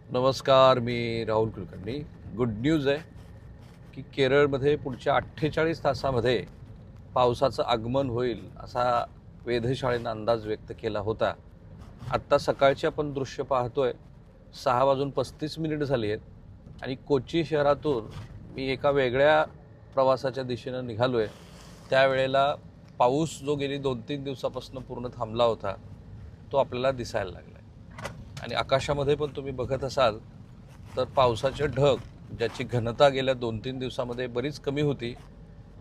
नमस्कार, मी Rahul Kulkarni. Good news आहे की केरळमध्ये पुढच्या 48 तासामध्ये पावसाचं आगमन होईल असा वेधशाळेनं अंदाज व्यक्त केला होता. आत्ता सकाळची आपण दृश्य पाहतोय. 6:35 झाली आहेत आणि कोची शहरातून मी एका वेगळ्या प्रवासाच्या दिशेनं निघालो आहे. त्यावेळेला पाऊस जो गेली 2-3 दिवसापासून पूर्ण थांबला होता तो आपल्याला दिसायला लागला आहे. आणि आकाशामध्ये पण तुम्ही बघत असाल तर पावसाचे ढग, ज्याची घनता गेल्या 2-3 दिवसामध्ये बरीच कमी होती,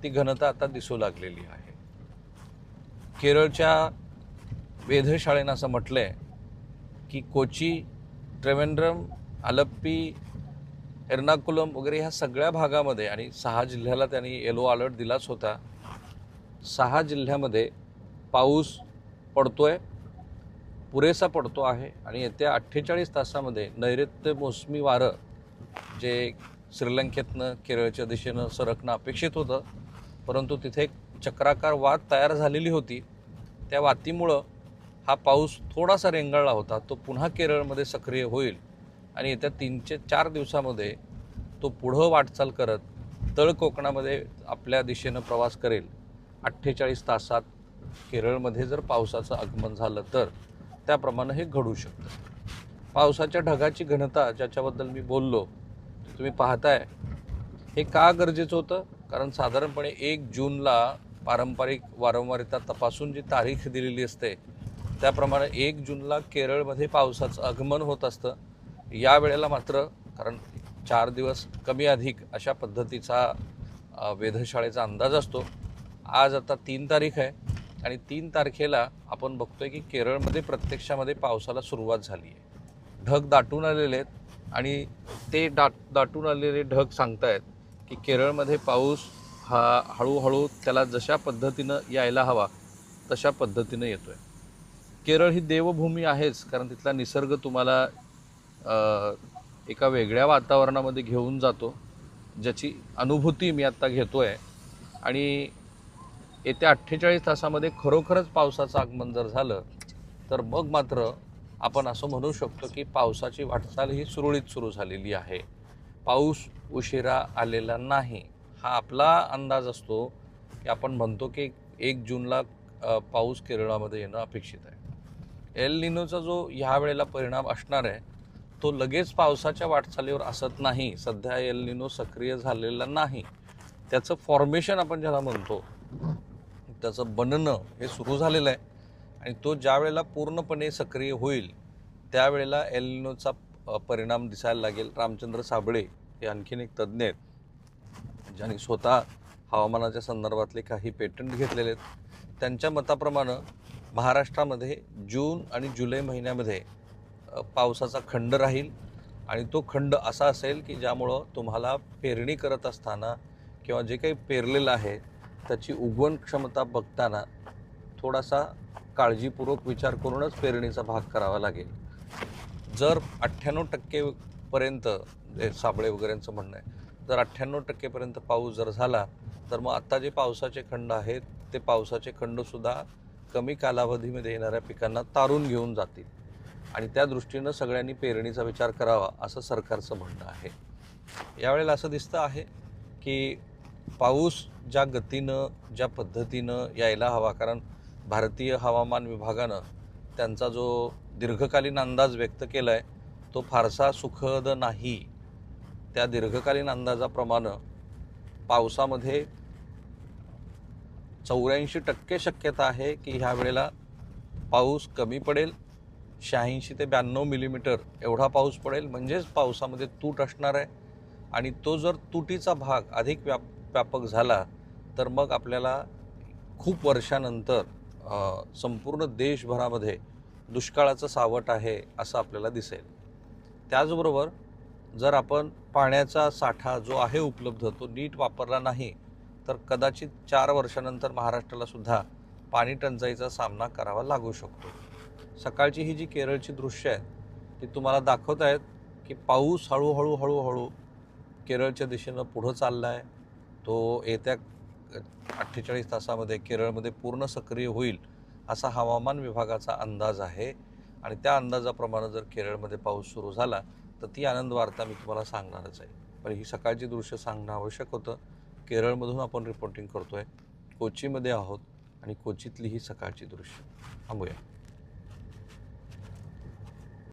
ती घनता आता दिसू लागलेली आहे. केरळच्या वेधशाळेनं असं म्हटलं आहे की कोची, त्रिवेंद्रम, आलप्पी, एर्नाकुलम वगैरे ह्या सगळ्या भागामध्ये, आणि 6 जिल्ह्याला त्यांनी येलो अलर्ट दिलाच होता, 6 जिल्ह्यामध्ये पाऊस पडतोय, पुरेसा पडतो आहे. आणि येत्या 48 तासामध्ये नैऋत्य मोसमी वारं जे श्रीलंकेतनं केरळच्या दिशेनं सरकणं अपेक्षित होतं, परंतु तिथे एक चक्राकार वात तयार झालेली होती. त्या वातीमुळं हा पाऊस थोडासा रेंगाळला होता. तो पुन्हा केरळमध्ये सक्रिय होईल आणि येत्या 3 ते 4 दिवसामध्ये तो पुढं वाटचाल करत तळ कोकणामध्ये आपल्या दिशेनं प्रवास करेल. 48 तासात केरळमध्ये जर पावसाचं आगमन झालं तर त्याप्रमाणे हे घडू शकतं. पावसाच्या ढगाची घनता ज्याच्याबद्दल मी बोललो, तुम्ही पाहताय. हे का गरजेचं होतं? कारण साधारणपणे 1 जूनला पारंपरिक वारंवारिता तपासून जी तारीख दिलेली असते त्याप्रमाणे 1 जूनला केरळमध्ये पावसाचं आगमन होत असतं. यावेळेला मात्र, कारण 4 दिवस कमी अधिक अशा पद्धतीचा वेधशाळेचा अंदाज असतो. आज आता 3 तारीख आहे आणि 3 तारखेला आपण बघतोय की केरळमध्ये प्रत्यक्षामध्ये पावसाला सुरुवात झाली आहे. ढग दाटून आलेले आहेत आणि ते दाटून आलेले ढग सांगतायत की केरळमध्ये पाऊस हा हळूहळू त्याला जशा पद्धतीनं यायला हवा तशा पद्धतीनं येतोय. केरळ ही देवभूमी आहेच, कारण तिथला निसर्ग तुम्हाला एका वेगळ्या वातावरणामध्ये घेऊन जातो, ज्याची अनुभूती मी आत्ता घेतोय. आणि येत्या 48 तासामध्ये खरोखरच पावसाचं आगमन जर झालं तर मग मात्र आपण असं म्हणू शकतो की पावसाची वाटचाल ही सुरळीत सुरू झालेली आहे. पाऊस उशिरा आलेला नाही, हा आपला अंदाज असतो की आपण म्हणतो की 1 जूनला पाऊस केरळामध्ये येणं अपेक्षित आहे. एल निनोचा जो ह्या वेळेला परिणाम असणार आहे तो लगेच पावसाच्या वाटचालीवर असत नाही. सध्या एल निनो सक्रिय झालेला नाही. त्याचं फॉर्मेशन आपण ज्याला म्हणतो, त्याचं बनणं हे सुरू झालेलं आहे. आणि तो ज्या वेळेला पूर्णपणे सक्रिय होईल त्यावेळेला एल निनोचा परिणाम दिसायला लागेल. रामचंद्र साबळे हे आणखीन एक तज्ज्ञ आहेत, ज्यांनी स्वतः हवामानाच्या संदर्भातले काही पेटंट घेतलेले आहेत. त्यांच्या मताप्रमाणे महाराष्ट्रामध्ये जून आणि जुलै महिन्यामध्ये पावसाचा खंड राहील. आणि तो खंड असा असेल की ज्यामुळं तुम्हाला पेरणी करत असताना किंवा जे काही पेरलेलं आहे त्याची उगवण क्षमता बघताना थोडासा काळजीपूर्वक विचार करूनच पेरणीचा भाग करावा लागेल. जर 98% जे साबळे वगैरेंचं म्हणणं आहे, जर 98% पाऊस जर झाला तर मग आत्ता जे पावसाचे खंड आहेत ते पावसाचे खंडसुद्धा कमी कालावधीमध्ये येणाऱ्या पिकांना तारून घेऊन जातील. आणि त्या दृष्टीनं सगळ्यांनी पेरणीचा विचार करावा असं सरकारचं म्हणणं आहे. यावेळेला असं दिसतं आहे की पाऊस ज्या गतीनं, ज्या पद्धतीनं यायला हवा, कारण भारतीय हवामान विभागानं त्यांचा जो दीर्घकालीन अंदाज व्यक्त केला आहे तो फारसा सुखद नाही. त्या दीर्घकालीन अंदाजाप्रमाणे पावसामध्ये 84% शक्यता आहे की ह्या वेळेला पाऊस कमी पडेल. 86 ते 92 मिलीमीटर एवढा पाऊस पडेल, म्हणजेच पावसामध्ये तूट असणार आहे. आणि तो जर तुटीचा भाग अधिक व्यापक झाला तर मग आपल्याला खूप वर्षानंतर संपूर्ण देशभरामध्ये दुष्काळाचं सावट आहे असं आपल्याला दिसेल. त्याचबरोबर जर आपण पाण्याचा साठा जो आहे उपलब्ध तो नीट वापरला नाही तर कदाचित 4 वर्षानंतर महाराष्ट्राला सुद्धा पाणी टंचाईचा सामना करावा लागू शकतो. सकाळची ही जी केरळची दृश्य आहेत ती तुम्हाला दाखवत आहेत की पाऊस हळूहळू केरळच्या दिशेनं पुढं चालला आहे. तो येत्या 48 तासामध्ये केरळमध्ये पूर्ण सक्रिय होईल असा हवामान विभागाचा अंदाज आहे. आणि त्या अंदाजाप्रमाणे जर केरळमध्ये पाऊस सुरू झाला तर ती आनंद वार्ता मी तुम्हाला सांगणारच आहे. पण ही सकाळची दृश्य सांगणं आवश्यक होतं. केरळमधून आपण रिपोर्टिंग करतोय. कोचीमध्ये आहोत आणि कोचीतली ही सकाळची दृश्य. थांबूया.